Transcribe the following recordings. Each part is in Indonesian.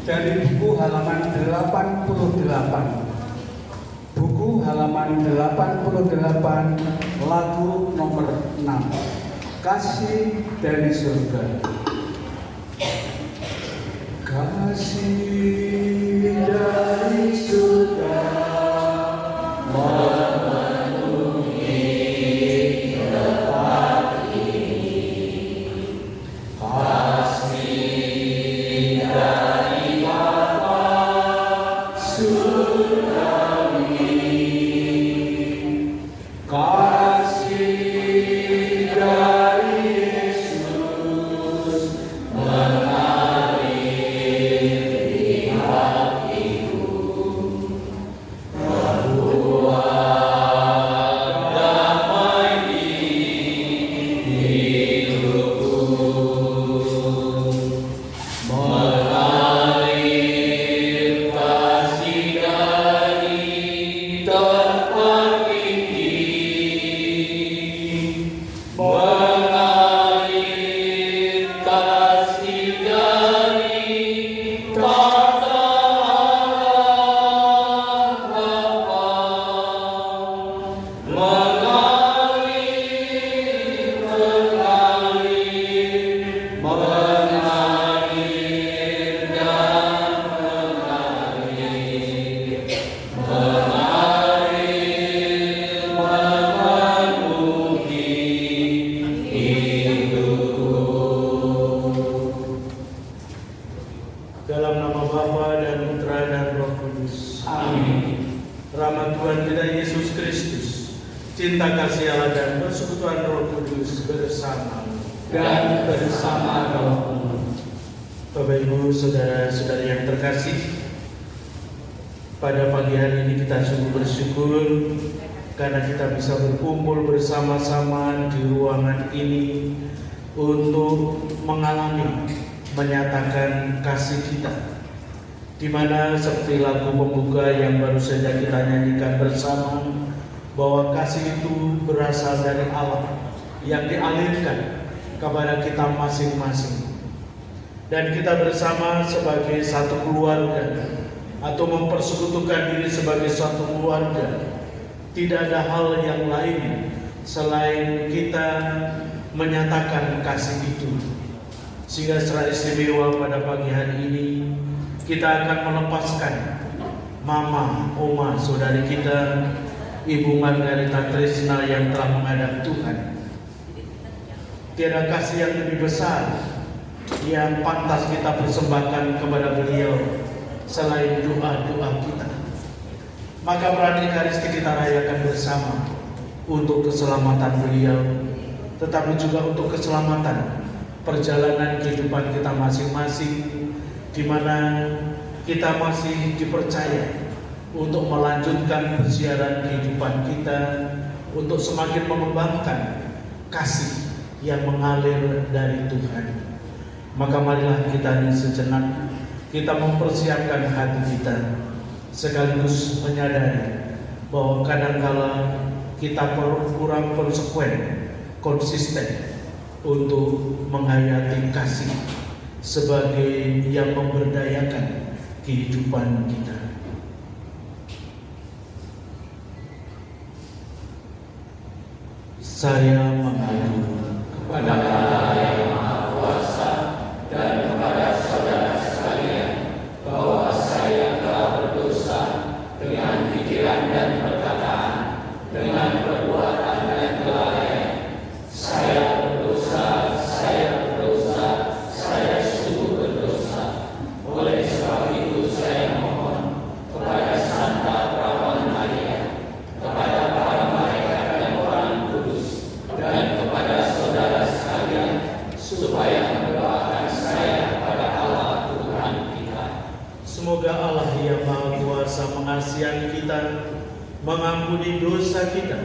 dari buku halaman 88. Buku halaman 88, lagu nomor 6. Kasih dari surga. Kasih dari surga memenuhi tempat ini. Kasih dari Bapa surgawi. Kasih dari Yesus mengalir di hatiku, membuat damai di hidupku, mengalir kasih dari tempat ini, mengalir kasih dari tata Allah Bapa, mengalir, mengalir, mengalir dan mengalir, mengalir memenuhi hidupku. Dalam nama Bapa dan Putra dan Roh Kudus. Amin. Rahmat Tuhan kita Yesus Kristus, cinta kasih Allah dan persekutuan Roh Kudus bersama Dan bersama rohmu. Bapak Ibu, saudara-saudari yang terkasih, pada pagi hari ini kita sungguh bersyukur karena kita bisa berkumpul bersama-sama di ruangan ini untuk menyatakan kasih kita, di mana seperti lagu pembuka yang baru saja kita nyanyikan bersama, bahwa kasih itu berasal dari Allah yang dialirkan kepada kita masing-masing, dan kita bersama sebagai satu keluarga atau mempersekutukan diri sebagai satu keluarga. Tidak ada hal yang lain selain kita menyatakan kasih itu. Sehingga secara istimewa pada pagi hari ini kita akan melepaskan mama, oma, saudari kita, Ibu Margarita Trisna yang telah menghadap Tuhan. Tiada kasih yang lebih besar yang pantas kita persembahkan kepada beliau selain doa-doa kita. Maka berani Ekaristi kita rayakan bersama untuk keselamatan beliau, tetapi juga untuk keselamatan perjalanan kehidupan kita masing-masing, di mana kita masih dipercaya untuk melanjutkan persiaran kehidupan kita, untuk semakin mengembangkan kasih yang mengalir dari Tuhan. Maka marilah kita ini sejenak kita mempersiapkan hati kita, sekaligus menyadari bahwa kadangkala kita kurang konsekuen, konsisten untuk menghayati kasih sebagai yang memberdayakan kehidupan kita. Saya mengadu kepada Allah yang Maha Kuasa dan kepada saudara sekalian bahwa saya telah berdosa dengan pikiran dan perkataan, dengan perbuatan dan kelalaian. Saya berdosa, saya sungguh berdosa. Oleh sebab itu saya mohon kepada Santa Perawan Maria, kepada para malaikat dan orang kudus, dan kepada saudara sekalian, supaya mendoakan saya pada Allah Tuhan kita. Semoga Allah yang Maha Kuasa mengasihi kita, mengampuni dosa kita,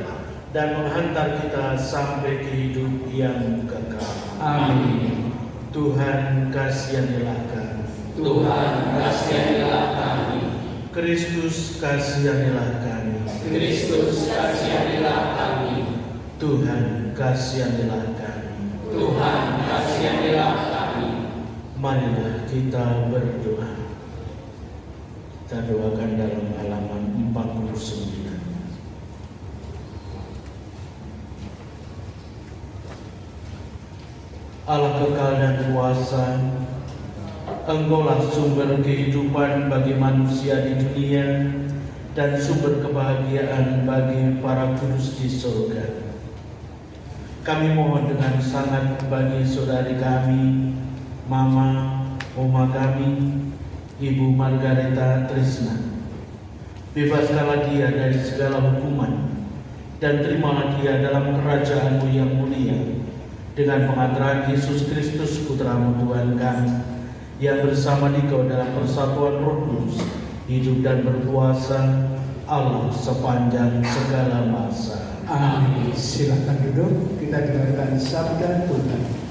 dan menghantar kita sampai ke hidup yang kekal. Amin. Tuhan kasihanilah kami. Tuhan kasihanilah kami. Kristus kasihanilah kami. Kristus kasihanilah kami. Tuhan kasihanilah kami. Tuhan kasihanilah kami. Marilah kita berdoa. Kita doakan dalam halaman 49. Allah kekal dan kuasa, Engkaulah sumber kehidupan bagi manusia di dunia dan sumber kebahagiaan bagi para kudus di surga. Kami mohon dengan sangat bagi saudari kami, Mama, Oma kami, Ibu Margareta Trisna. Bebaskanlah dia dari segala hukuman dan terimalah dia dalam kerajaan-Mu yang mulia dengan pengantaran Yesus Kristus Putra-Mu Tuhan kami, yang bersama Dikau dalam persatuan Roh Kudus, hidup dan berkuasa Allah sepanjang segala masa. Amin. Silakan duduk, kita dengarkan sabda Tuhan.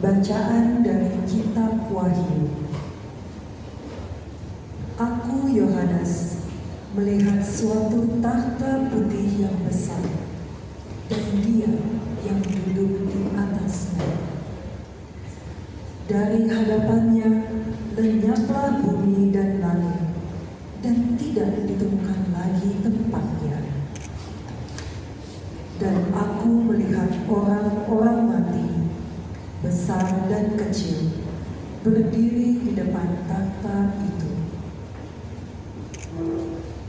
Bacaan dari Kitab Wahyu. Aku, Yohanes, melihat suatu takhta putih yang besar, dan Dia yang duduk di atasnya. Dari hadapannya lenyaplah bumi dan langit, dan tidak ditemukan lagi tempatnya. Dan aku melihat orang-orang mati, besar dan kecil, berdiri di depan takhta itu.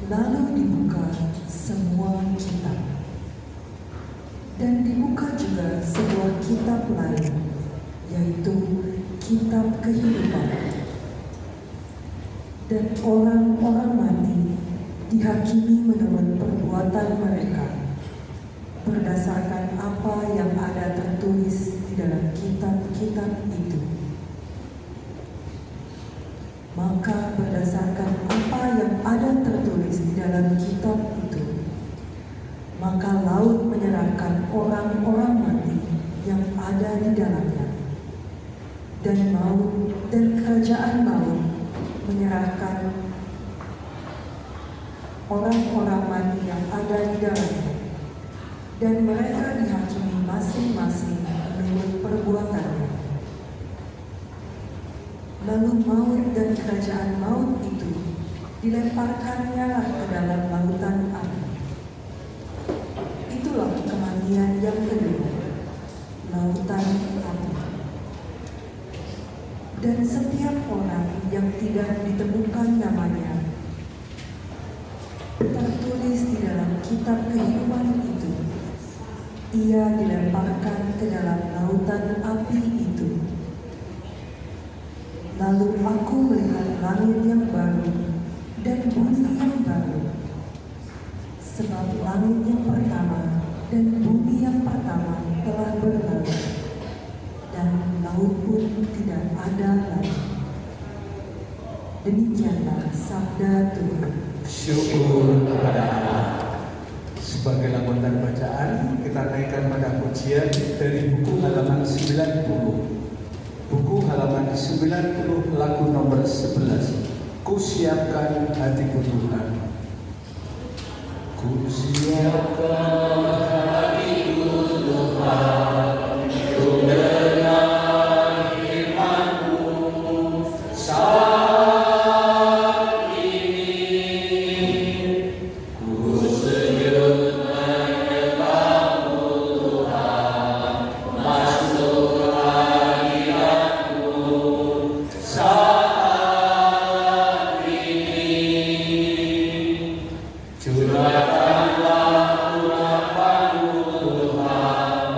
Lalu dibuka semua kitab, dan dibuka juga sebuah kitab lain, yaitu kitab kehidupan. Dan orang-orang mati dihakimi menurut perbuatan mereka, berdasarkan apa yang ada tertulis di dalam kitab-kitab itu. Maka berdasarkan apa yang ada tertulis di dalam kitab itu, maka laut menyerahkan orang-orang mati yang ada di dalamnya, dan maut dan kerajaan maut menyerahkan orang-orang mati yang ada di dalamnya, dan mereka dihakimi masing-masing menurut perbuatannya. Lalu maut dan kerajaan maut itu dilemparkannya ke dalam lautan api. Itulah kematian yang kedua, lautan api. Dan setiap orang yang tidak ditemukan namanya tertulis di dalam kitab kehidupan itu, ia dilemparkan ke dalam lautan api itu. Lalu aku melihat langit yang baru dan bumi yang baru, sebab langit yang pertama dan bumi yang pertama telah berlalu, dan laut pun tidak ada lagi. Demikianlah sabda Tuhan. Syukur kepada Allah. Sebagai lanjutan bacaan, kita naikkan pada pujian dari buku halaman 90. Buku halaman 90, lagu nomor 11. Ku siapkan hatiku Tuhan. Ku siapkan hatiku Tuhan, ku dengar firman-Mu saat ini. Ku sujud menyembah-Mu Tuhan, masuk hadirat-Mu saat ini. Curahkanlah urapan-Mu Tuhan,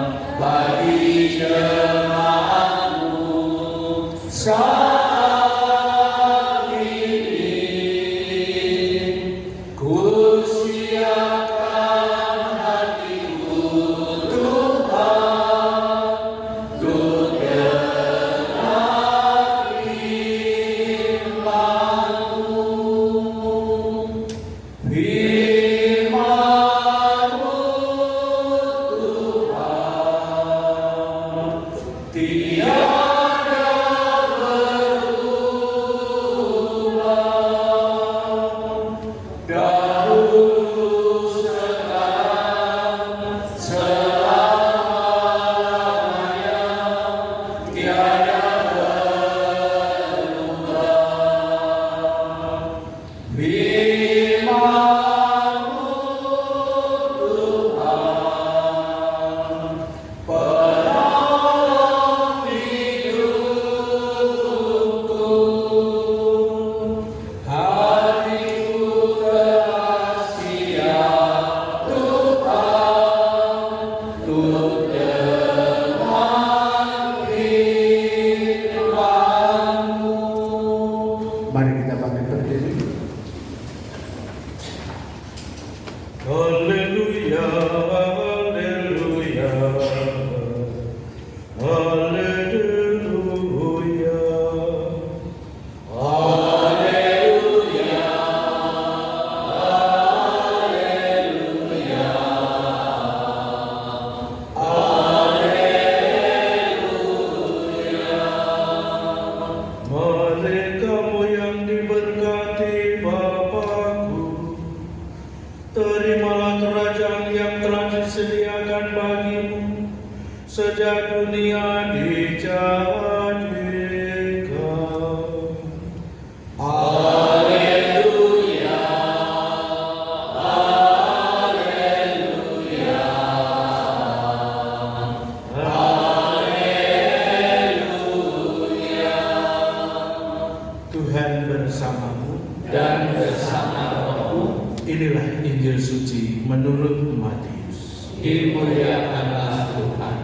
Inilah Injil suci menurut Matius. Dimuliakanlah Tuhan.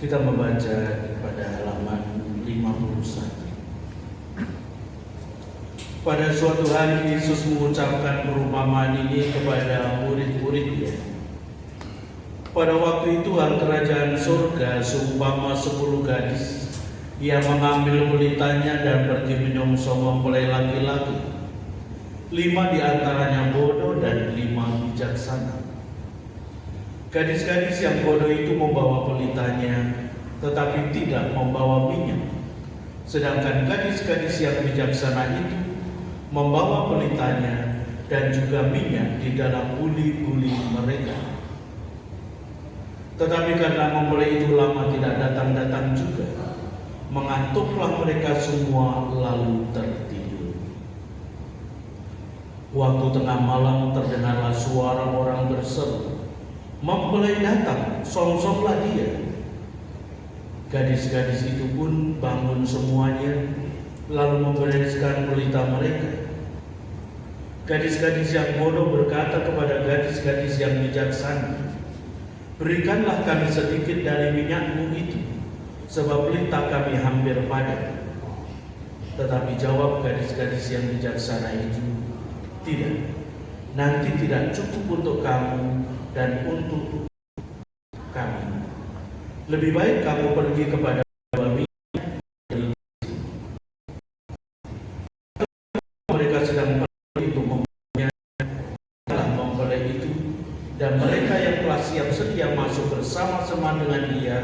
Kita membaca pada halaman 51. Pada suatu hari Yesus mengucapkan perumpamaan ini kepada murid-muridnya. Pada waktu itu hal kerajaan surga seumpama 10 gadis yang mengambil pelitanya dan pergi menyongsong mempelai laki-laki. 5 di antaranya bodoh dan 5 bijaksana. Gadis-gadis yang bodoh itu membawa pelitanya, tetapi tidak membawa minyak. Sedangkan gadis-gadis yang bijaksana itu membawa pelitanya dan juga minyak di dalam buli-buli mereka. Tetapi karena mempelai itu lama tidak datang-datang juga, mengantuklah mereka semua lalu tertidur. Waktu tengah malam terdengarlah suara orang berseru, "Mempelai datang, songsonglah dia." Gadis-gadis itu pun bangun semuanya, lalu membereskan pelita mereka. Gadis-gadis yang bodoh berkata kepada gadis-gadis yang bijaksana, "Berikanlah kami sedikit dari minyakmu itu, sebab pelita kami hampir padam." Tetapi jawab gadis-gadis yang bijaksana itu, "Tidak, nanti tidak cukup untuk kamu dan untuk kami. Lebih baik kamu pergi kepada minyak." Mereka sedang pergi untuk mempunyai mempelai itu, dan mereka yang telah siap sedia masuk bersama-sama dengan dia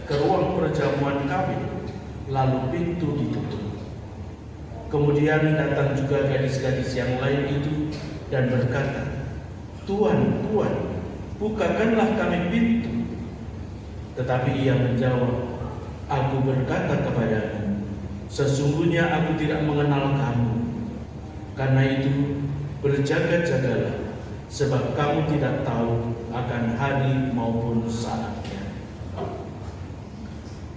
ke ruang perjamuan kawin, lalu pintu ditutup. Kemudian datang juga gadis-gadis yang lain itu dan berkata, "Tuan, Tuan, bukakanlah kami pintu." Tetapi ia menjawab, "Aku berkata kepadamu, sesungguhnya aku tidak mengenal kamu. Karena itu berjaga-jagalah, sebab kamu tidak tahu akan hari maupun saatnya."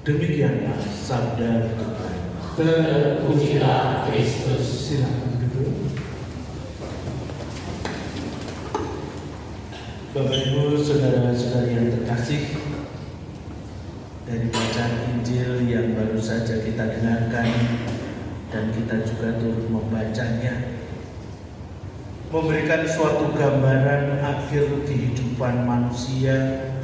Demikianlah sabda Tuhan. Terpujilah Kristus. Silakan duduk. Bapak Ibu, saudara-saudari yang terkasih, dari bacaan Injil yang baru saja kita dengarkan dan kita juga turut membacanya, memberikan suatu gambaran akhir kehidupan manusia,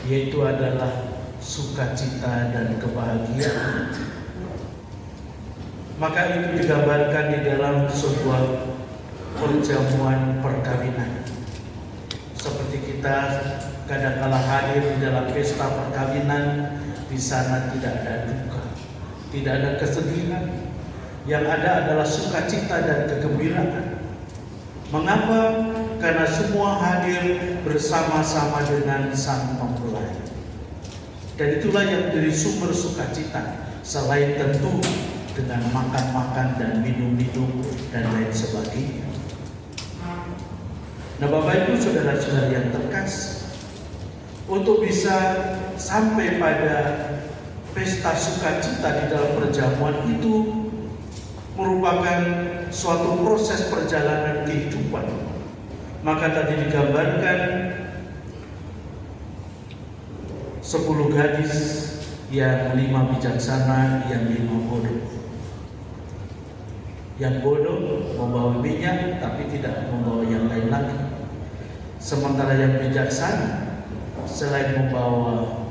yaitu adalah sukacita dan kebahagiaan. Maka itu digambarkan di dalam sebuah perjamuan perkawinan. Seperti kita kadang-kala hadir di dalam pesta perkawinan, di sana tidak ada duka, tidak ada kesedihan. Yang ada adalah sukacita dan kegembiraan. Mengapa? Karena semua hadir bersama-sama dengan sang mempelai. Dan itulah yang menjadi sumber sukacita, selain tentu dengan makan-makan dan minum-minum dan lain sebagainya. Nah, Bapak Ibu, saudara-saudari yang terkasih, untuk bisa sampai pada pesta sukacita di dalam perjamuan itu merupakan suatu proses perjalanan kehidupan. Maka tadi digambarkan 10 gadis, yang 5 bijaksana, yang 5 bodoh. Yang bodoh membawa minyak tapi tidak membawa yang lain lagi. Sementara yang bijaksana selain membawa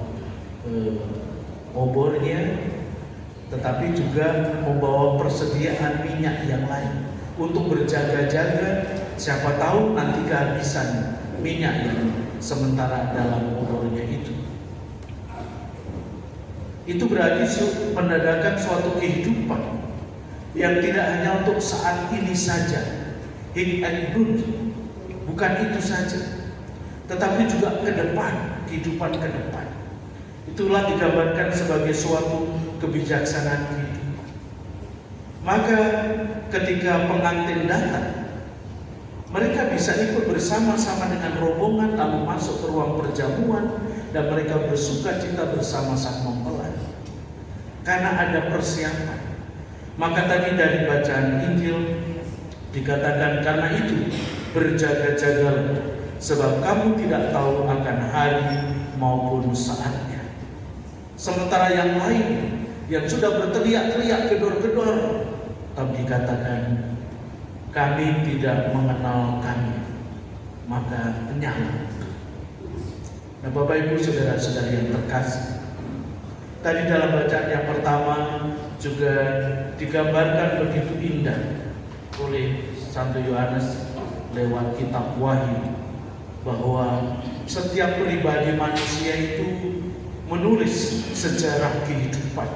obornya, tetapi juga membawa persediaan minyak yang lain untuk berjaga-jaga, siapa tahu nanti kehabisan minyak yang sementara dalam obornya itu. Itu berarti menandakan suatu kehidupan yang tidak hanya untuk saat ini saja, hic et nunc, bukan itu saja, tetapi juga ke depan, kehidupan ke depan. Itulah digambarkan sebagai suatu kebijaksanaan kehidupan. Maka ketika pengantin datang, mereka bisa ikut bersama-sama dengan rombongan lalu masuk ke ruang perjamuan dan mereka bersuka cita bersama sang mempelai karena ada persiapan. Maka tadi dari bacaan Injil Dikatakan karena itu berjaga-jagalah, sebab kamu tidak tahu akan hari maupun saatnya. Sementara yang lain yang sudah berteriak-teriak gedor-gedor, tapi dikatakan kami tidak mengenal kami, maka nyala. Nah, Bapak Ibu saudara-saudari yang terkasih, tadi dalam bacaan yang pertama juga digambarkan begitu indah oleh Santo Yohanes lewat kitab Wahyu, bahwa setiap pribadi manusia itu menulis sejarah kehidupan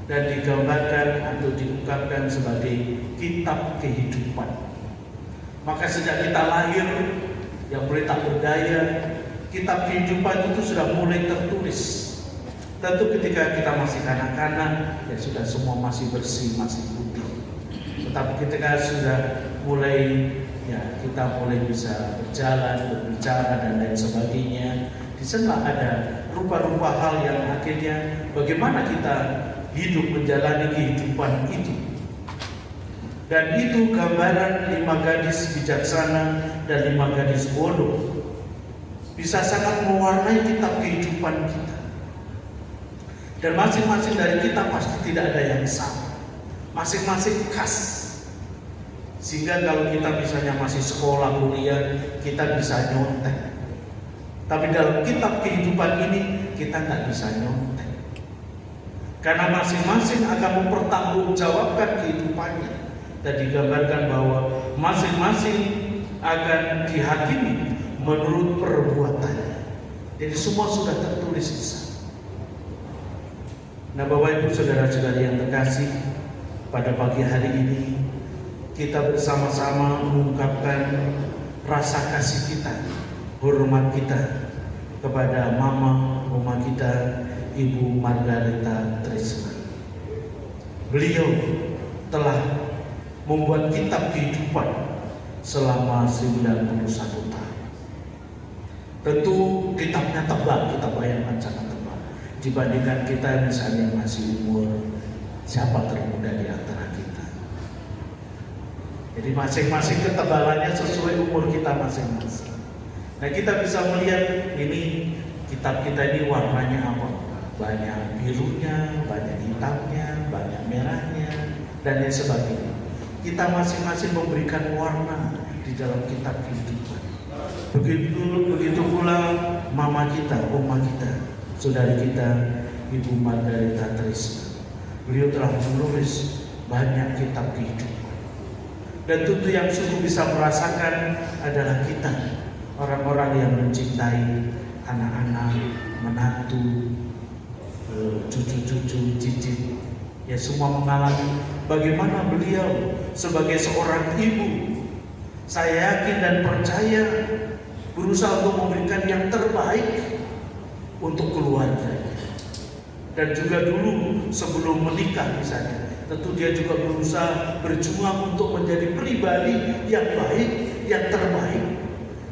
dan digambarkan atau diungkapkan sebagai kitab kehidupan. Maka sejak kita lahir, yang boleh tak berdaya, kitab kehidupan itu sudah mulai tertulis. Tentu ketika kita masih kanak-kanak, ya sudah semua masih bersih, masih putih. Tetapi ketika sudah mulai, ya kita mulai bisa berjalan, berbicara dan lain sebagainya, di sana ada rupa-rupa hal yang akhirnya bagaimana kita hidup menjalani kehidupan itu. Dan itu gambaran 5 gadis bijaksana dan 5 gadis bodoh bisa sangat mewarnai kitab kehidupan kita. Dan masing-masing dari kita pasti tidak ada yang sama, masing-masing khas. Sehingga kalau kita misalnya masih sekolah, kuliah, kita bisa nyontek. Tapi dalam kitab kehidupan ini kita nggak bisa nyontek, karena masing-masing akan mempertanggungjawabkan kehidupannya. Dan digambarkan bahwa masing-masing akan dihakimi menurut perbuatannya. Jadi semua sudah tertulis di sana. Nah, Bapak Ibu saudara-saudari yang terkasih, pada pagi hari ini kita bersama-sama mengungkapkan rasa kasih kita, hormat kita kepada Mama Rumah kita, Ibu Margareta Trisna. Beliau telah membuat kitab kehidupan selama 91 tahun. Tentu kitabnya tebal, kita bayangkan sangat tebal dibandingkan kita misalnya masih umur, siapa termuda di antara kita. Jadi masing-masing ketebalannya sesuai umur kita masing-masing. Nah, kita bisa melihat ini kitab kita ini warnanya apa? Banyak birunya, banyak hitamnya, banyak merahnya, dan lain sebagainya. Kita masing-masing memberikan warna di dalam kitab kehidupan. Begitu pula mama kita, oma kita, saudari kita, Ibu Margareta Trisna. Beliau telah menulis banyak kitab kehidupan. Dan tentu yang sungguh bisa merasakan adalah kita, orang-orang yang mencintai anak-anak, menantu, cucu-cucu, cicit, ya semua mengalami bagaimana beliau sebagai seorang ibu, saya yakin dan percaya, berusaha untuk memberikan yang terbaik untuk keluarganya. Dan juga dulu sebelum menikah misalnya, tentu dia juga berusaha berjuang untuk menjadi pribadi yang baik, yang terbaik,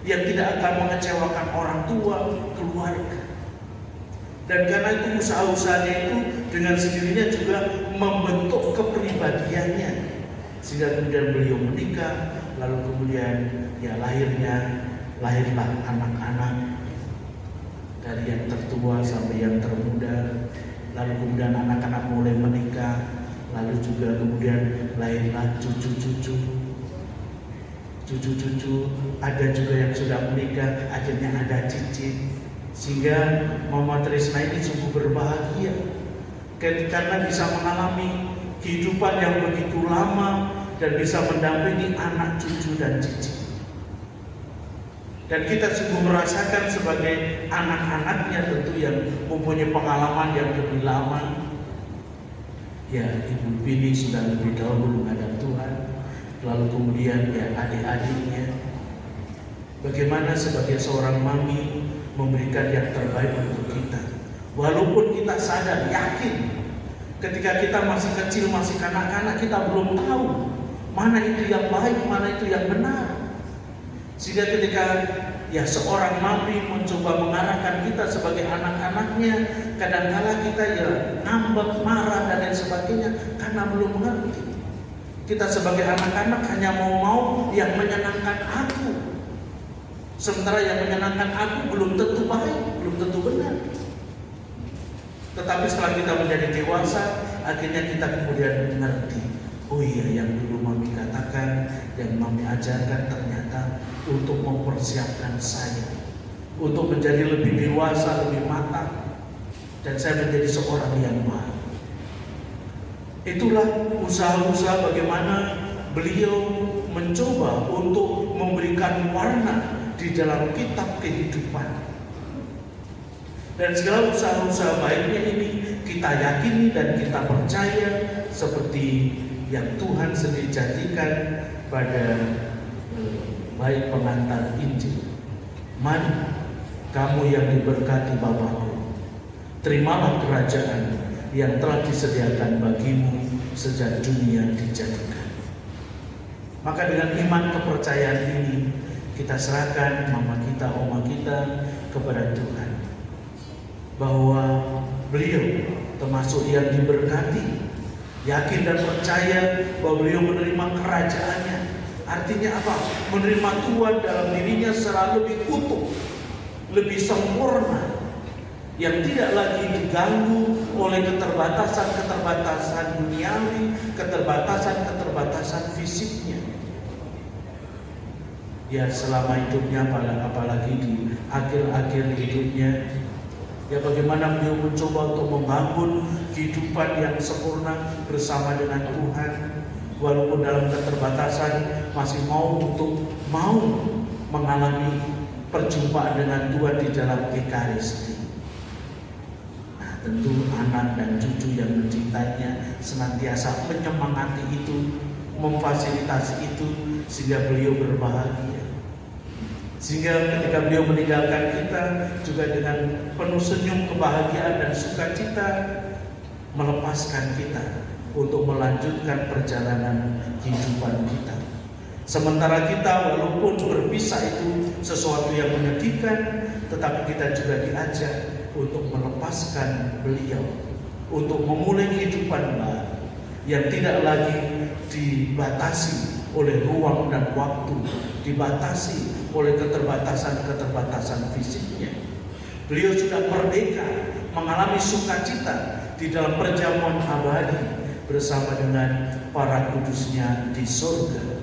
yang tidak akan mengecewakan orang tua, keluarga. Dan karena itu usaha-usahanya itu dengan sendirinya juga membentuk kepribadiannya, sehingga kemudian beliau menikah, lalu kemudian ya lahirlah anak-anak dari yang tertua sampai yang termuda, lalu kemudian anak-anak mulai menikah, lalu juga kemudian lahirlah cucu-cucu, ada juga yang sudah menikah, akhirnya ada cicit. Sehingga Mama Trisna ini sungguh berbahagia karena bisa mengalami kehidupan yang begitu lama dan bisa mendampingi anak, cucu, dan cicit. Dan kita sungguh merasakan sebagai anak-anaknya tentu yang mempunyai pengalaman yang lebih lama. Ya, Ibu Bini sudah lebih dahulu menghadap Tuhan, lalu kemudian ya adik-adiknya. Bagaimana sebagai seorang mami memberikan yang terbaik untuk kita, walaupun kita sadar, yakin ketika kita masih kecil, masih kanak-kanak, kita belum tahu mana itu yang baik, mana itu yang benar. Sehingga ketika ya seorang mami mencoba mengarahkan kita sebagai anak-anaknya, kadang-kala kita ya ngambek, marah dan lain sebagainya karena belum mengerti. Kita sebagai anak-anak hanya mau yang menyenangkan aku. Sementara yang menyenangkan aku belum tentu baik, belum tentu benar. Tetapi setelah kita menjadi dewasa, akhirnya kita kemudian mengerti. Oh iya, yang dulu Mami katakan, yang Mami ajarkan ternyata untuk mempersiapkan saya, untuk menjadi lebih dewasa, lebih matang, dan saya menjadi seorang yang baik. Itulah usaha-usaha bagaimana beliau mencoba untuk memberikan warna di dalam kitab kehidupan. Dan segala usaha-usaha baiknya ini kita yakini dan kita percaya seperti yang Tuhan sendiri jadikan pada baik pengantar Injil. Mari kamu yang diberkati Bapakku, terimalah kerajaan yang telah disediakan bagimu sejak dunia dijadikan. Maka dengan iman kepercayaan ini kita serahkan mama kita, oma kita kepada Tuhan, bahwa beliau termasuk yang diberkati, yakin dan percaya bahwa beliau menerima kerajaannya. Artinya apa? Menerima Tuhan dalam dirinya secara lebih utuh, lebih sempurna, yang tidak lagi diganggu oleh keterbatasan-keterbatasan duniawi, keterbatasan-keterbatasan fisiknya. Ya selama hidupnya, apalagi di akhir-akhir hidupnya, ya bagaimana beliau mencoba untuk membangun kehidupan yang sempurna bersama dengan Tuhan, walaupun dalam keterbatasan masih mau mengalami perjumpaan dengan Tuhan di dalam Ekaristi. Nah, tentu anak dan cucu yang mencintainya senantiasa menyemangati itu, memfasilitasi itu, sehingga beliau berbahagia. Sehingga ketika beliau meninggalkan kita juga dengan penuh senyum, kebahagiaan dan sukacita, melepaskan kita untuk melanjutkan perjalanan kehidupan kita. Sementara kita walaupun berpisah itu sesuatu yang menyedihkan, tetapi kita juga diajak untuk melepaskan beliau, untuk memulai kehidupan baru yang tidak lagi dibatasi oleh ruang dan waktu, dibatasi oleh keterbatasan-keterbatasan fisiknya. Beliau sudah merdeka, mengalami sukacita di dalam perjamuan abadi bersama dengan para kudusnya di surga.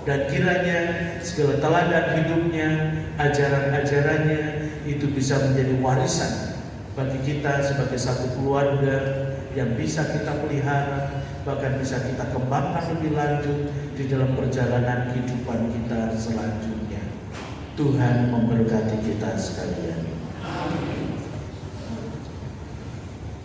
Dan kiranya segala teladan hidupnya, ajaran-ajarannya itu bisa menjadi warisan bagi kita sebagai satu keluarga yang bisa kita pelihara, bahkan bisa kita kembangkan lebih lanjut di dalam perjalanan kehidupan kita selanjutnya. Tuhan memberkati kita sekalian.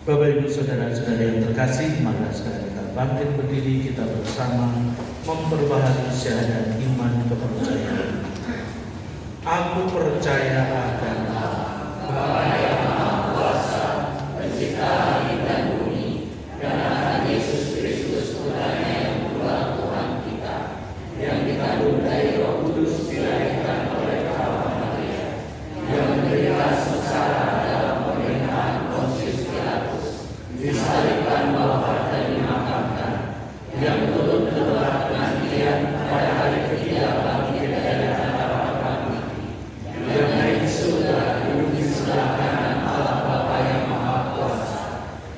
Bapak Ibu Saudara-saudara yang terkasih, mari sekarang kita bangkit berdiri, kita bersama memperbaharui syahadat iman kepercayaan. Aku percaya akan Bapa yang Maha Kuasa, Pencipta langit dan bumi, dan akan Yesus Kristus Putranya yang Tuhan Tuhan kita, yang dikandung dari Roh Kudus, dilahirkan oleh Hawa Maria, yang menderita sengsara dalam pemerintahan Pontius Pilatus, disalibkan wafat dan dimakamkan, yang turun ke tempat kematian pada hari ketiga bangkit dari antara orang mati, yang naik ke surga duduk di sebelah kanan Allah Bapa yang Maha Kuasa.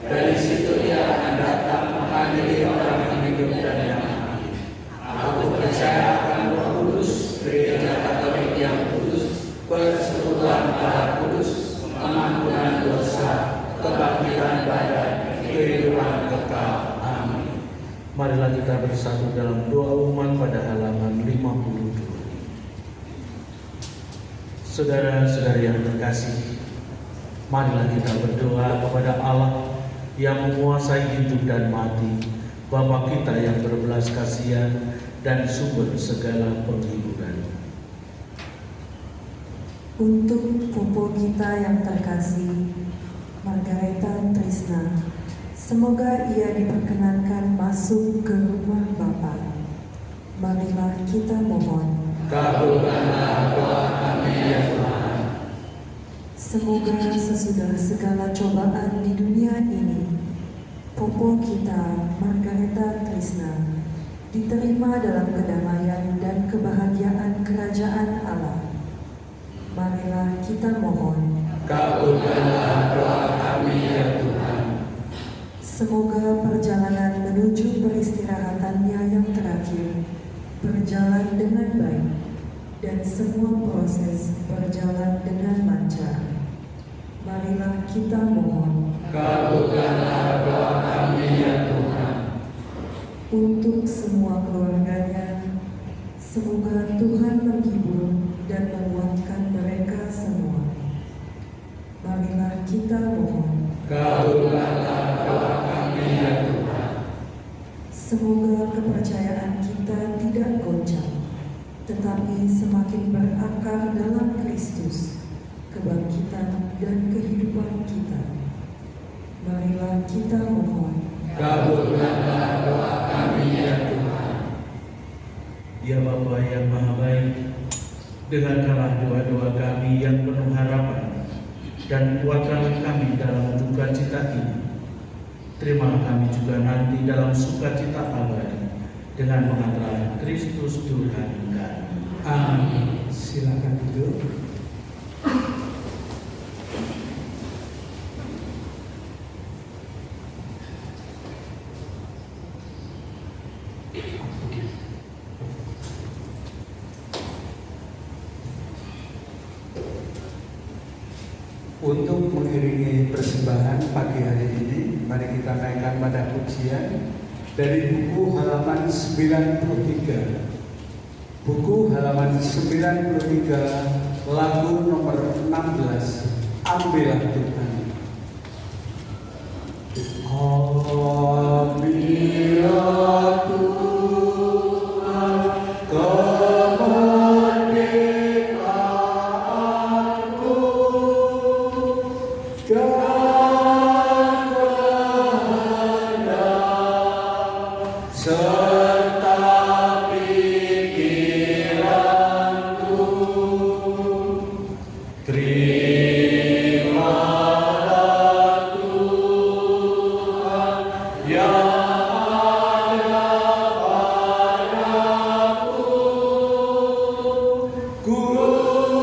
Dari situ Dia akan datang menghadiri orang yang hidup dan yang mati. Aku percaya akan Roh Kudus, Gereja Katolik yang kudus, persekutuan Allah Kudus, pengampunan dosa, kebangkitan badan, kehidupan kekal. Amin. Marilah kita bersatu dalam doa umat pada halaman 52. Saudara-saudari yang terkasih, marilah kita berdoa kepada Allah yang menguasai hidup dan mati, Bapa kita yang berbelas kasihan dan sumber segala penghiburan. Untuk Popo kita yang terkasih, Margareta Trisna, semoga ia diperkenankan masuk ke rumah Bapa. Marilah kita mohon. Kabulkanlah doa kami ya Tuhan. Semoga sesudah segala cobaan di dunia ini, Popo kita Margareta Trisna diterima dalam kedamaian dan kebahagiaan kerajaan Allah. Marilah kita mohon. Kabulkanlah doa kami ya Tuhan. Semoga perjalanan menuju peristirahatannya yang terakhir berjalan dengan baik dan semua proses berjalan dengan lancar. Marilah kita mohon. Kabulkanlah doa kami ya Tuhan. Untuk semua keluarganya, semoga Tuhan menghibur dan menguatkan mereka semua. Marilah kita mohon. Kabulkanlah doa kami ya Tuhan. Semoga kepercayaan kita tidak goncang, tetapi semakin berakar dalam Kristus, kebangkitan dan kehidupan kita. Marilah kita mohon. Kabulkanlah doa kami ya Tuhan. Ya Bapa yang Maha Baik, dengarkanlah doa-doa kami yang penuh harapan dan kuatkanlah kami dalam duka cita ini. Terimalah kami juga nanti dalam sukacita abadi dengan pengantaran Kristus Tuhan kami. Amin. Silakan duduk. Untuk mengiringi persembahan pagi hari ini, mari kita naikkan pada pujian dari buku halaman 93. Buku halaman 93, lagu nomor 16, Ambillah Tuhan. Ambillah Tuhan kemerdekaanku dan kehendak serta pikiranku. Terimalah Tuhan yang ada padaku, gunakanlah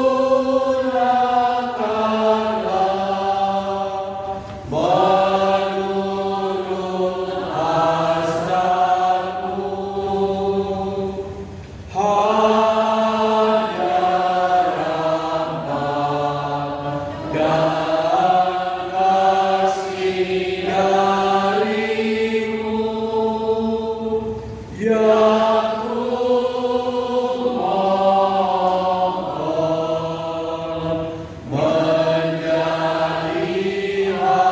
menurut hasratmu. Hanya rahmat dan kasih darimu yang ku mohon menjadi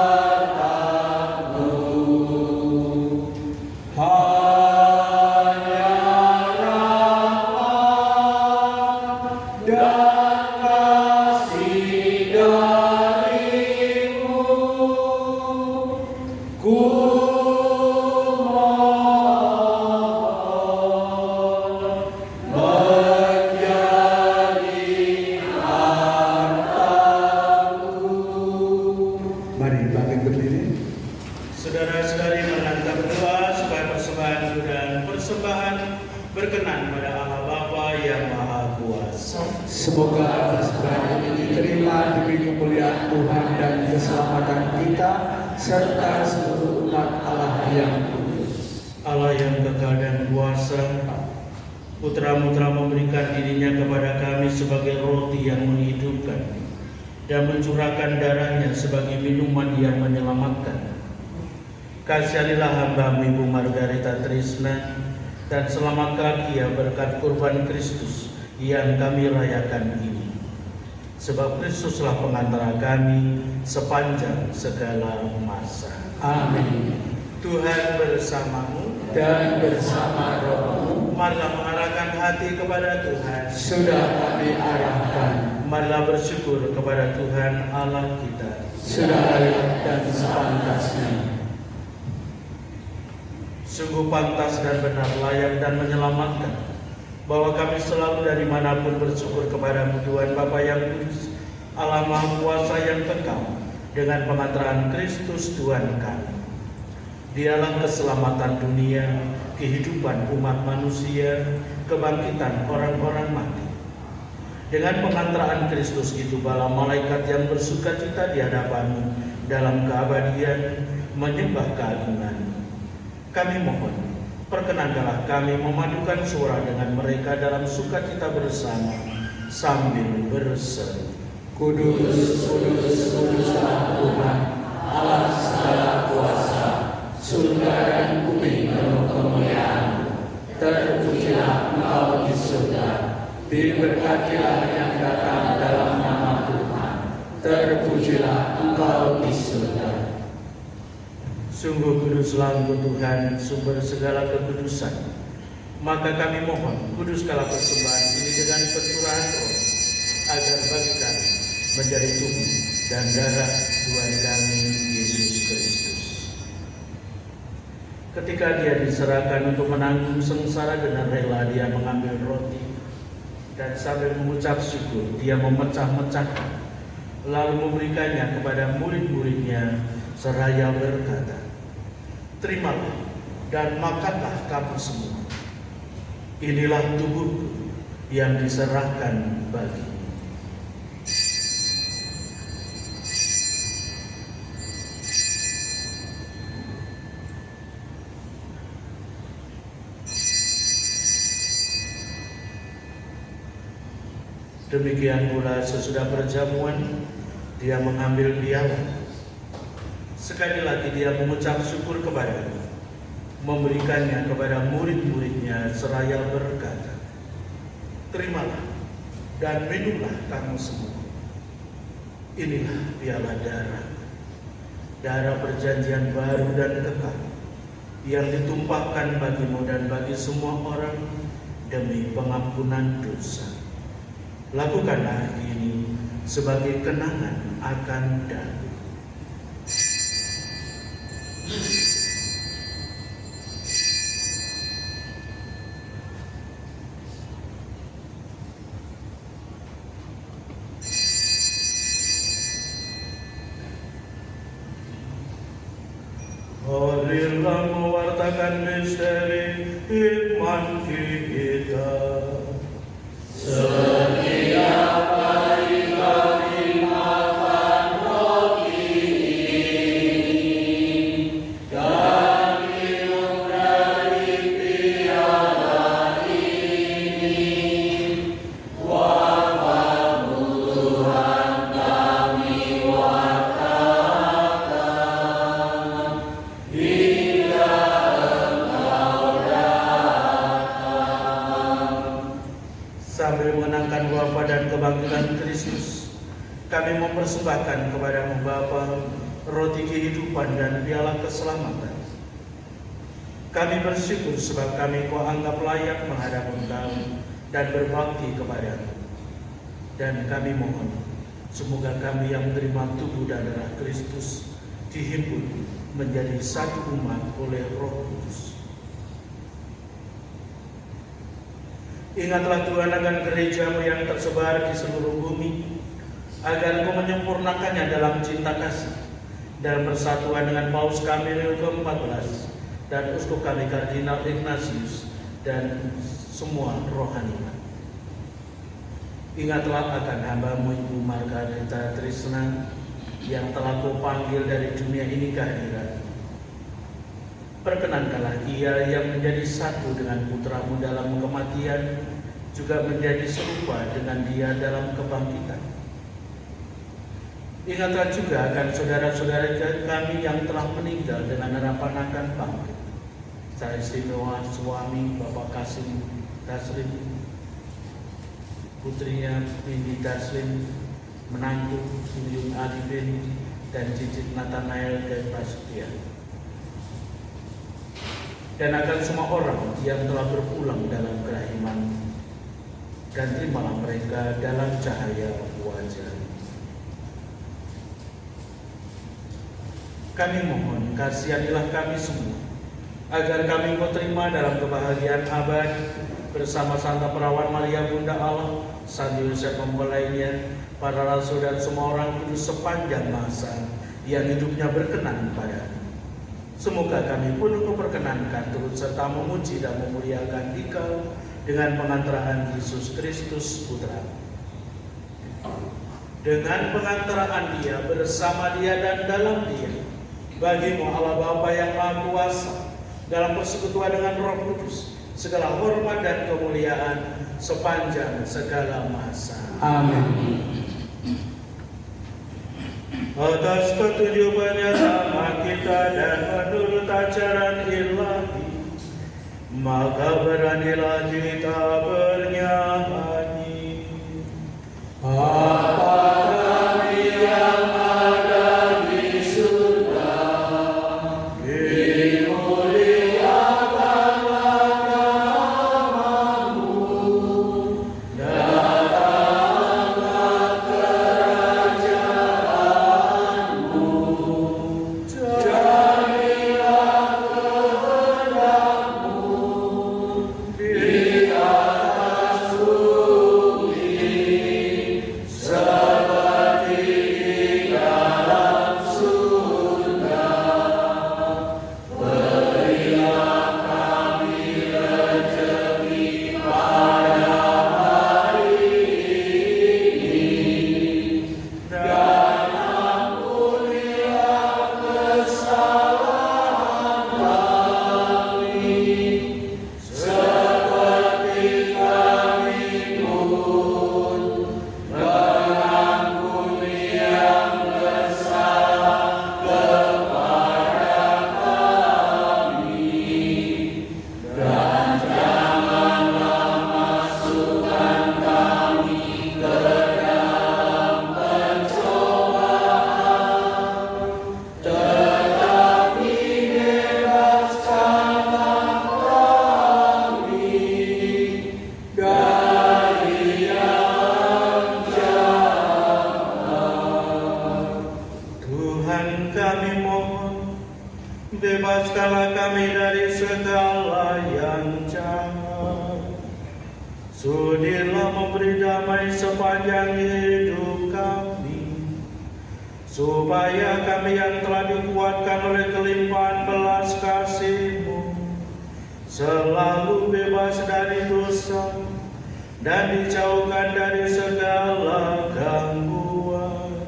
hartaku. Hanya rahmat dan kasih darimu ku mohon menjadi hartaku. Mari bangkit berdiri. Saudara-saudari mengantar doa supaya persembahan dan persembahan berkenan pada Allah Bapa yang Maha Kuasa. Semoga persembahan ini diterima demi kemuliaan Tuhan dan keselamatan kita serta seluruh umat Allah yang kudus. Allah yang kekal dan kuasa, Putra-Mu telah memberikan dirinya kepada kami sebagai roti yang menghidupkan dan mencurahkan darahnya sebagai minuman yang menyelamatkan. Kasihanilah hamba-Mu Ibu Margarita Trisna dan selamatkan ia berkat kurban Kristus yang kami rayakan ini. Sebab Kristuslah pengantara kami sepanjang segala masa. Amin. Tuhan bersamamu Dan bersama rohmu marilah mengarahkan hati kepada Tuhan. sudah kami arahkan, Marilah bersyukur kepada Tuhan Allah kita. sudah layak dan sepantasnya. Sungguh pantas dan benar, layak dan menyelamatkan, bahwa kami selalu dari manapun bersyukur kepada-Mu Tuhan Bapa yang kudus, Allah Maha Kuasa yang kekal, dengan pengantaran Kristus Tuhan kami. Dialah keselamatan dunia, kehidupan umat manusia, kebangkitan orang-orang mati. Dengan pengantaraan Kristus itu, bala malaikat yang bersukacita di hadapan-Mu dalam keabadian menyembah keagungan. Kami mohon, perkenankanlah kami memadukan suara dengan mereka dalam sukacita bersama sambil berseru, Kudus, kudus, kuduslah Tuhan, Allah segala kuasa, surga dan bumi penuh kemuliaan. Terpujilah Engkau di surga, diberkatilah yang datang dalam nama Tuhan. Terpujilah Engkau di surga. sungguh kuduslah Engkau Tuhan, sumber segala kekudusan. Maka kami mohon, kuduskanlah persembahan ini dengan pencurahan roh, agar bagi kami menjadi tubuh dan darah Tuhan kami Yesus Kristus. Ketika Dia diserahkan untuk menanggung sengsara, dengan rela Dia mengambil roti dan sambil mengucap syukur Dia memecah-mecahkan, lalu memberikannya kepada murid-muridnya seraya berkata, "Terimalah dan makanlah kamu semua. Inilah tubuhku yang diserahkan bagimu." Demikian pula sesudah perjamuan, Dia mengambil piala. Sekali lagi Dia mengucap syukur kepada-Nya, memberikannya kepada murid-muridnya seraya berkata, "Terimalah dan minumlah kamu semua. Inilah piala darah perjanjian baru dan kekal, yang ditumpahkan bagimu dan bagi semua orang demi pengampunan dosa. Lakukanlah ini sebagai kenangan akan Daku." Hadirlah mewartakan misteri iman kita. Setiap kali kami makan roti ini dan minum dari piala ini, wafat-Mu Tuhan kami wartakan hingga Engkau datang. Sambil mengenangkan wafat dan kebangkitan Kristus, kami mempersembahkan kepada-Mu Bapa roti kehidupan dan piala keselamatan. Kami bersyukur sebab kami Kau anggap layak menghadap Engkau dan berbakti kepada-Mu. Dan kami mohon, semoga kami yang menerima tubuh dan darah Kristus dihimpun menjadi satu umat oleh Roh Kudus. Ingatlah Tuhan akan gereja-Mu yang tersebar di seluruh bumi, agar Engkau menyempurnakannya dalam cinta kasih dan persatuan dengan Paus kami Leo ke-14 dan Uskup kami Kardinal Ignatius dan semua rohaniwan. Ingatlah akan hamba-Mu Ibu Margarita Trisna yang telah Kau panggil dari dunia ini ke akhirat. Perkenankanlah ia yang menjadi satu dengan putra-Mu dalam kematian juga menjadi serupa dengan Dia dalam kebangkitan. Ingatlah juga akan saudara-saudara kami yang telah meninggal dengan harapan akan bangkit. Secara istimewa suami Bapak Kasim Taslim, putrinya Windy Taslim, menantu Yuyun Arifin, dan cicit Nathanael dan Prasetya. Dan akan semua orang yang telah berpulang dalam kerahiman, dan terimalah mereka dalam cahaya wajah. Kami mohon, kasihanilah kami semua, agar kami Kau terima dalam kebahagiaan abadi bersama Santa Perawan Maria Bunda Allah, Santo Yosef mempelainya, para rasul dan semua orang kudus sepanjang masa yang hidupnya berkenan padamu. Semoga kami pun Engkau perkenankan turut serta memuji dan memuliakan Dikau dengan pengantaraan Yesus Kristus Putra. Dengan pengantaraan Dia, bersama Dia dan dalam Dia, bagimu Allah Bapa yang Maha Kuasa, dalam persekutuan dengan Roh Kudus, segala hormat dan kemuliaan sepanjang segala masa. Amin. Atas petunjuk penyertaan kita dan menurut ajaran ilahi, maka beranilah kita bernyanyi. Bapa kami yang ada di surga, dimuliakanlah namamu, datanglah kerajaanmu, jadilah kehendakmu di atas bumi seperti di dalam surga. Berilah kami rezeki pada hari ini, dan ampunilah kesalahan kami, seperti kami pun mengampuni yang bersalah kepada kami, dan janganlah masukkan kami ke dalam pencobaan, tetapi bebaskanlah kami dari yang jahat. Tuhan kami mohon, bebaskanlah kami dari segala yang jahat. Sudilah memberi damai sepanjang hidup kami, supaya kami yang telah dikuatkan oleh kelimpahan belas kasih-Mu selalu bebas dari dosa dan dijauhkan dari segala gangguan,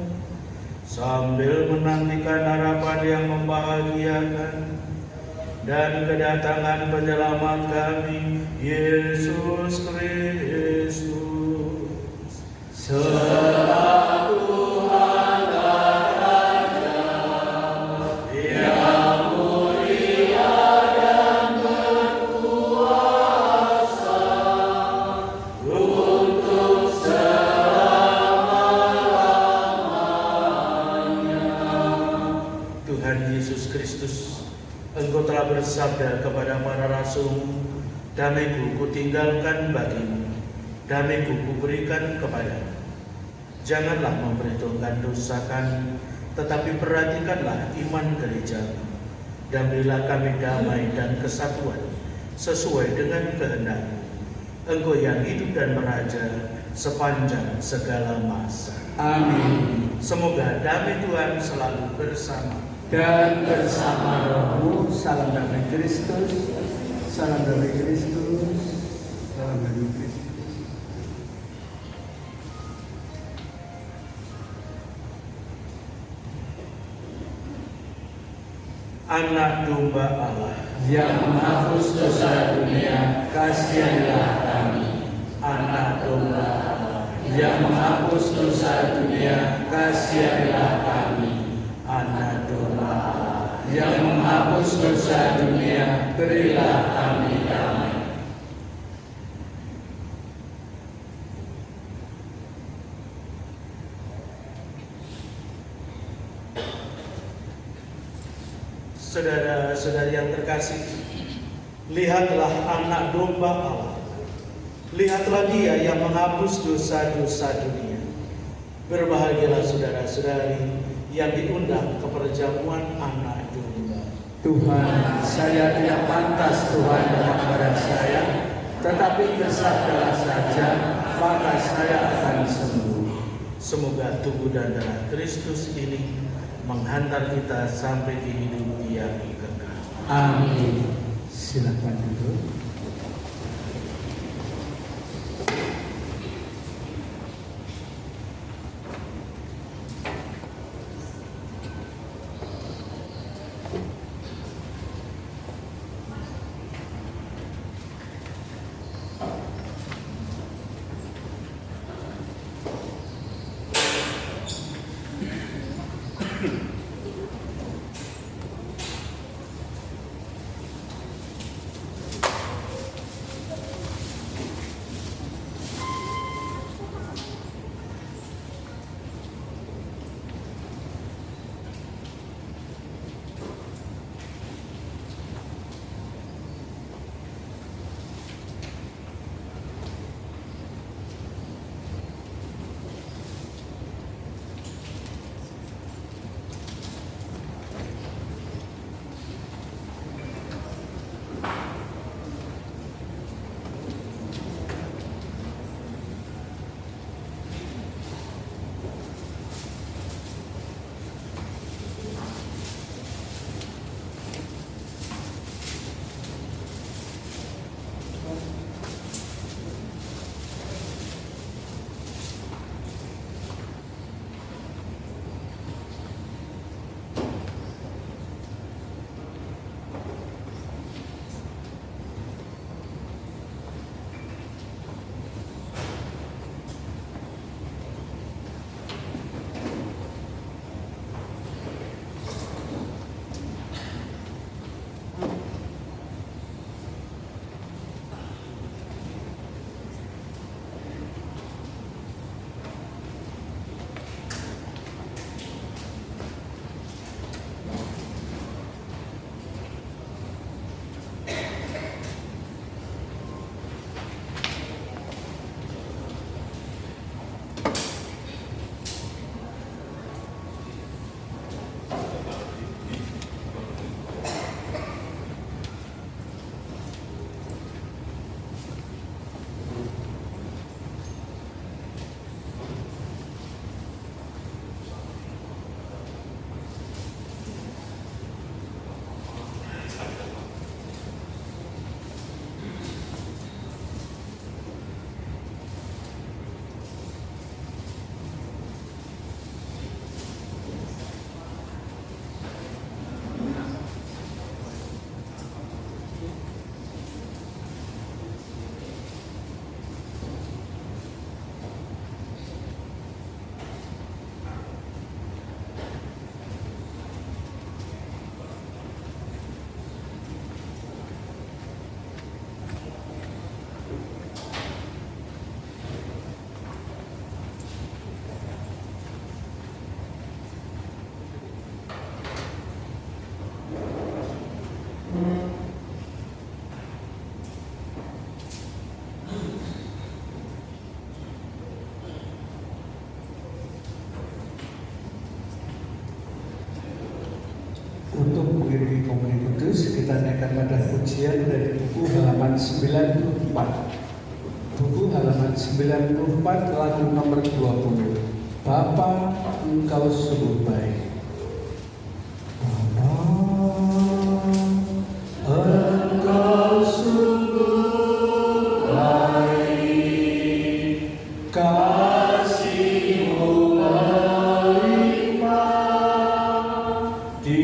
sambil menantikan harapan yang membahagiakan dan kedatangan penyelamat kami, Yesus Kristus. Sebab Tuhan Raja yang mulia dan berkuasa untuk selama-lamanya. Tuhan Yesus Kristus, Engkau telah bersabda kepada para rasul-Mu, damai-Ku kutinggalkan bagimu, damai-Ku kuberikan kepadamu. Janganlah memperhitungkan dosa kami, tetapi perhatikanlah iman gereja-Mu, dan berilah kami damai dan kesatuan sesuai dengan kehendak-Mu. Engkau yang hidup dan meraja sepanjang segala masa. Amin. Semoga damai Tuhan selalu bersama. Dan bersama rohmu, salam damai Kristus, salam damai Kristus, salam damai Kristus. Anak domba Allah Yang menghapus dosa dunia, kasihanilah kami. anak domba Allah, Yang menghapus dosa dunia, kasihanilah kami. anak domba Allah, Yang menghapus dosa dunia, berilah kami damai. Saudara-saudari yang terkasih, lihatlah anak domba Allah. Lihatlah Dia yang menghapus dosa-dosa dunia. Berbahagialah saudara-saudari yang diundang ke perjamuan anak domba. Tuhan, saya tidak pantas Tuhan datang kepada saya, tetapi bersabdalah saja, maka saya akan sembuh. Semoga tubuh dan darah Kristus ini menghantar kita sampai ke hidup yang kekal. Amin. Silakan duduk. Untuk mengiringi komuni kudus, kita naikkan pada pujian dari buku halaman 94. Buku halaman 94 lagu nomor 20. Bapa, Engkau sungguh baik. Bapa, Engkau sungguh baik. Kasih-Mu melimpah di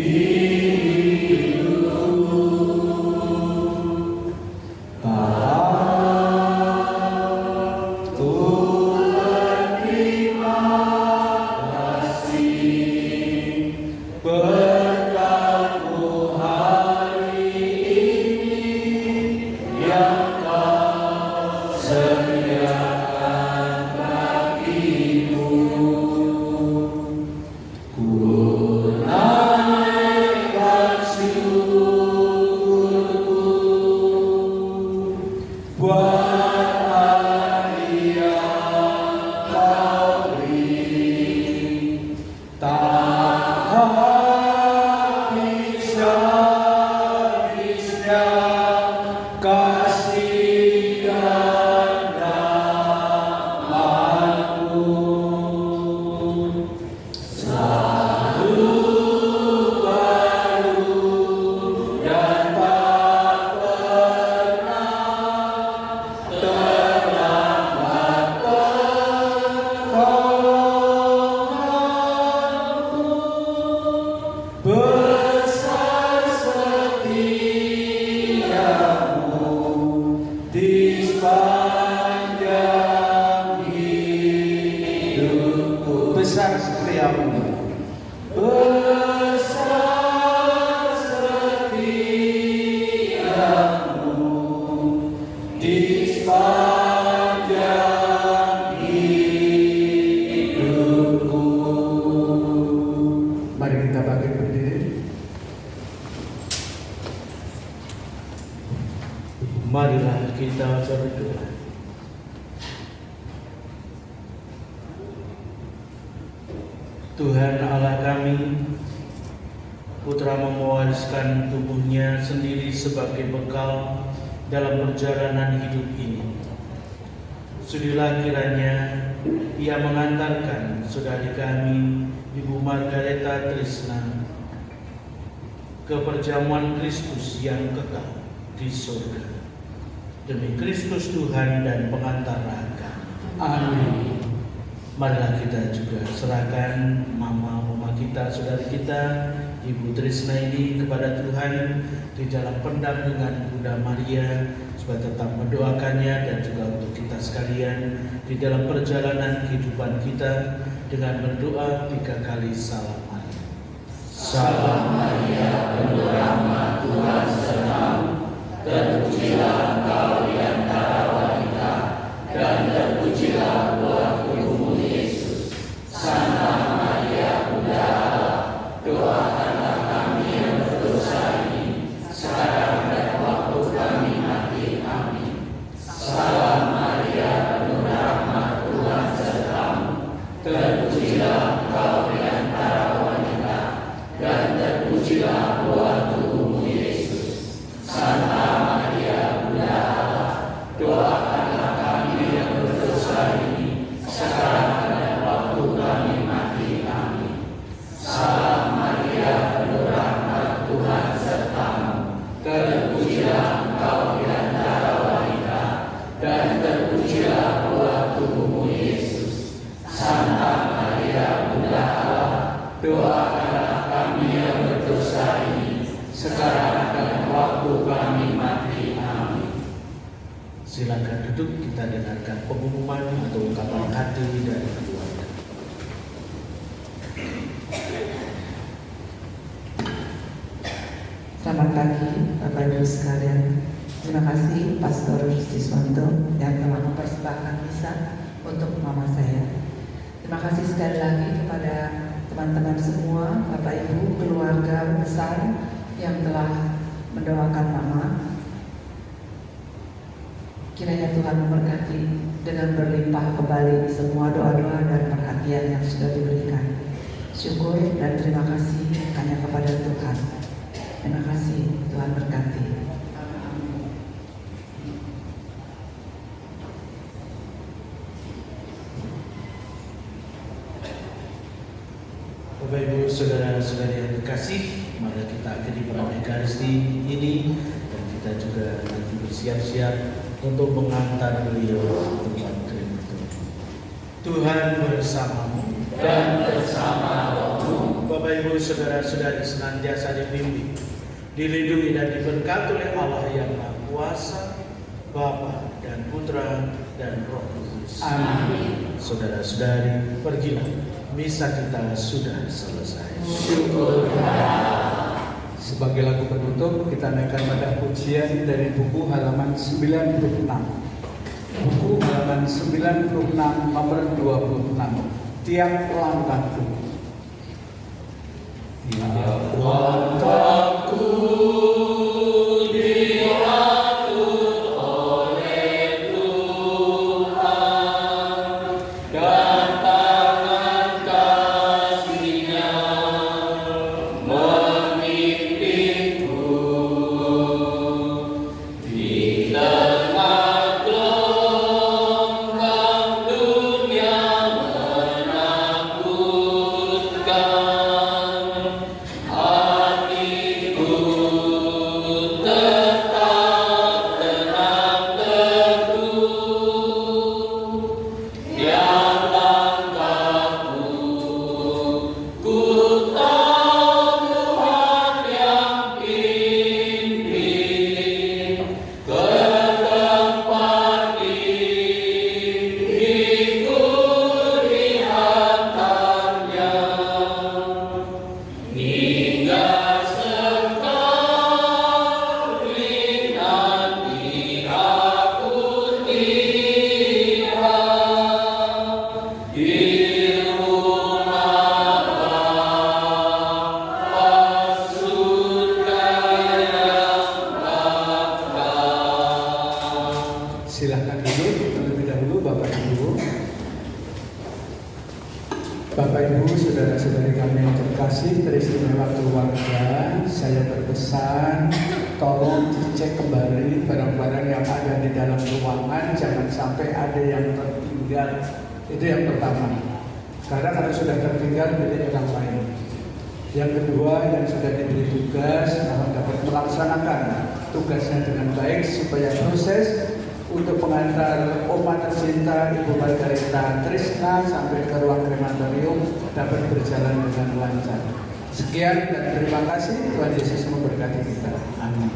Selalu baru dan sepanjang hidupku. Besar setiamu, besar setiamu di sepanjang hidupku. Mari kita bangkit berdiri. Marilah kita berdoa. Tuhan Allah kami, Putra mewariskan tubuhnya sendiri sebagai bekal dalam perjalanan hidup ini. Sudilah kiranya Ia mengantarkan saudari kami, Ibu Margareta Trisna, ke perjamuan Kristus yang kekal di surga. Demi Kristus Tuhan dan pengantar kami. Amin. Marilah kita juga serahkan mama kita, saudari kita, Ibu Trisna ini kepada Tuhan di dalam pendampingan Bunda Maria, supaya tetap mendoakannya dan juga untuk kita sekalian di dalam perjalanan kehidupan kita dengan berdoa 3 kali salam Maria. Salam Maria, penuh rahmat, Tuhan sertamu, terpujilah engkau di antara wanita, dan terpujilah buah tubuhmu Yesus. Santa Maria, Bunda Allah, doakanlah kami yang berdosa ini, sekarang dan waktu kami mati. Amin. Salam Maria, penuh rahmat, Tuhan sertamu, terpujilah engkau di antara wanita, dan terpujilah buah tubuhmu Yesus. Santa Maria, Bunda Allah, doakanlah kami yang berdosa ini, sekarang dan waktu kami mati. Amin. Salam Maria, penuh rahmat, Tuhan sertamu, terpujilah engkau di antara wanita, dan terpujilah buah tubuhmu Yesus. Santa Maria, Bunda Allah, doakanlah kami yang berdosa ini, sekarang dan waktu kami mati. Amin. Silakan duduk, kita dengarkan pengumuman atau ungkapan hati dari keluarga. Selamat pagi Bapak Ibu sekalian. Terima kasih Pastor Siswanto yang telah mempersembahkan misa untuk mama saya. Terima kasih sekali lagi kepada teman-teman semua, Bapak Ibu, keluarga besar yang telah mendoakan mama. Kiranya Tuhan memberkati dengan berlimpah kembali semua doa-doa dan perhatian yang sudah diberikan. Syukur dan terima kasih hanya kepada Tuhan. Terima kasih, Tuhan berkati. Bapak Ibu, saudara-saudari yang terkasih, mari kita akhiri pada Ekaristi ini dan kita juga nanti bersiap-siap untuk mengantar beliau ke tempat krematorium. Tuhan bersamamu Dan bersama rohmu. Bapak Ibu, saudara-saudari senantiasa dibimbing, dilindungi dan diberkati oleh Allah yang Maha Kuasa, Bapa dan Putra dan Roh Kudus. Amin. Saudara-saudari, pergilah, misa kita sudah selesai. Syukur Sebagai lagu penutup, kita naikkan pada pujian dari buku halaman 96. Buku halaman 96 nomor 26. Tiap langkahku. Tiap langkahku diatur oleh Tuhan, dan tangan kasih-Nya memimpinku di tengah gelombang dunia menakutkan. Hati Silahkan duduk terlebih dahulu Bapak Ibu. Bapak Ibu, saudara-saudari kami yang terkasih, teristimewa keluarga, saya berpesan tolong dicek kembali barang-barang yang ada di dalam ruangan, jangan sampai ada yang tertinggal. Itu yang pertama. Karena kalau sudah tertinggal milik orang lain. Yang kedua, yang sudah diberi tugas dapat melaksanakan tugasnya dengan baik supaya proses untuk mengantar Oma tercinta Ibu Margarita Trisna sampai ke ruang krematorium dapat berjalan dengan lancar. Sekian dan terima kasih. Tuhan Yesus memberkati kita. Amin.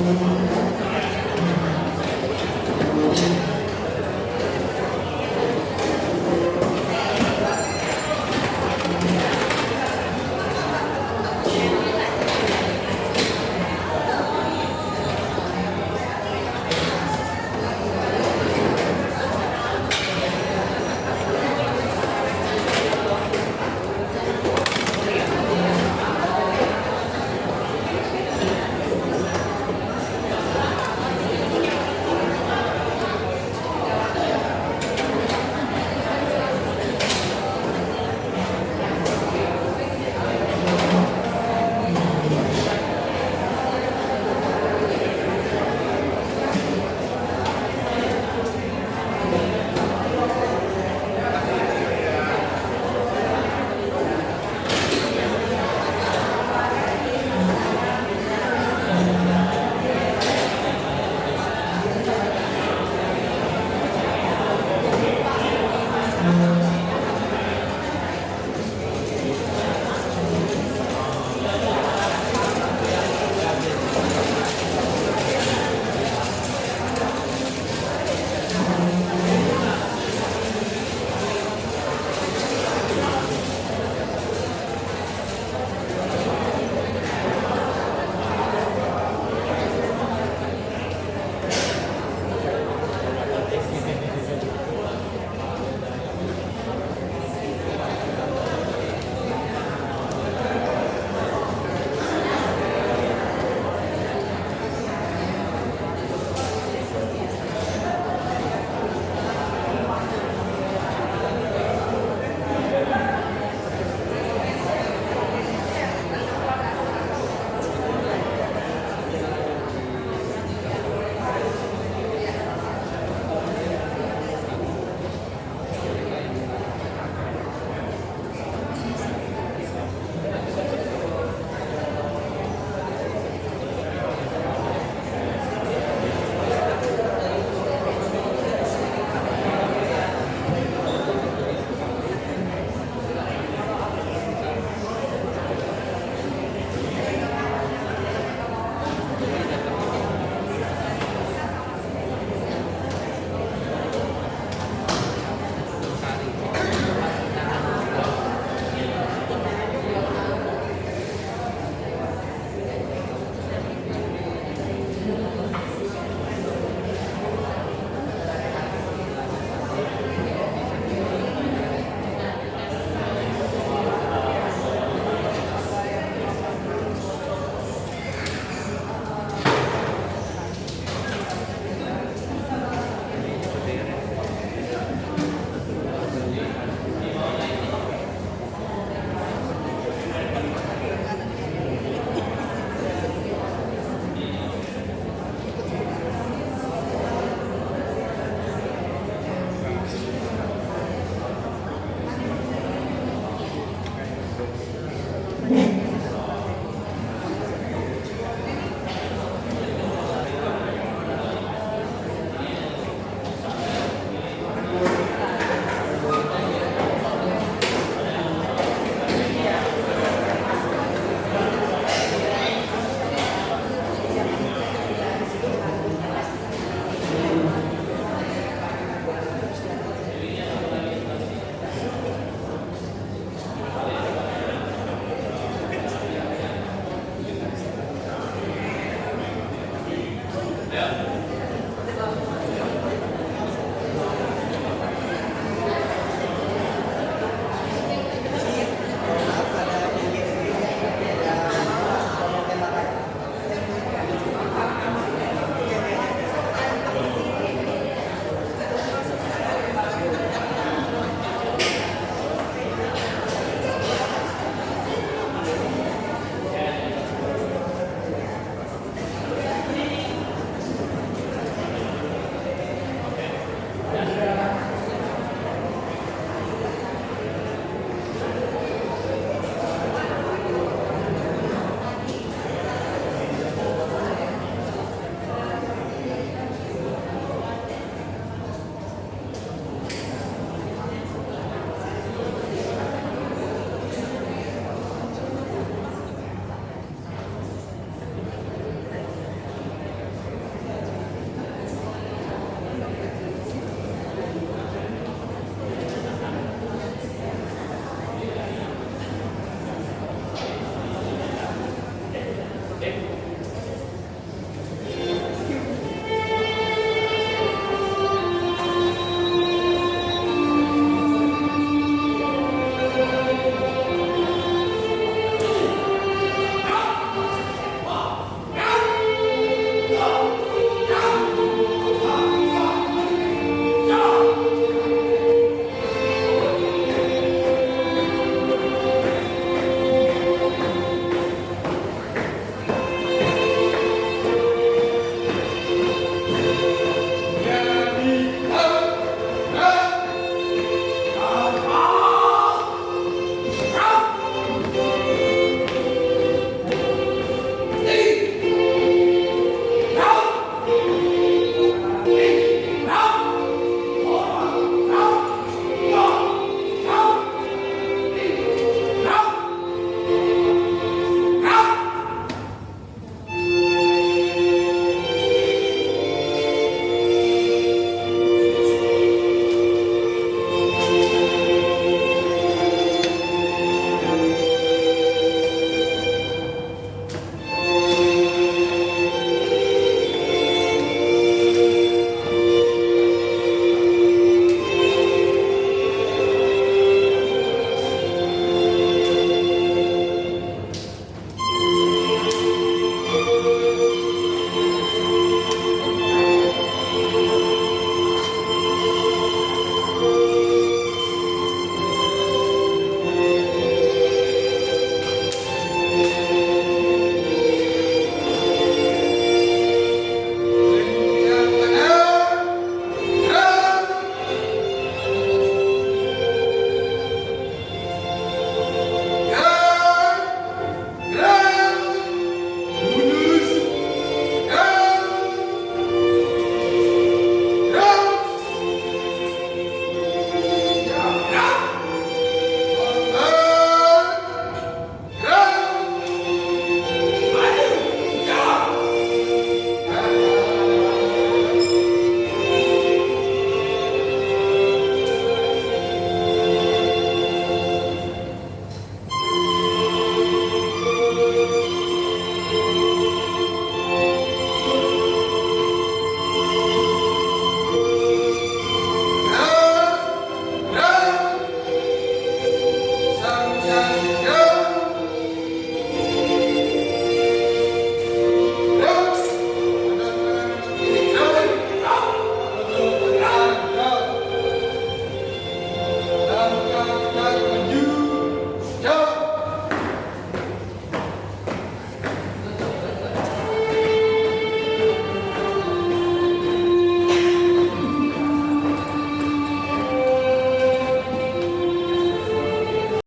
Thank you.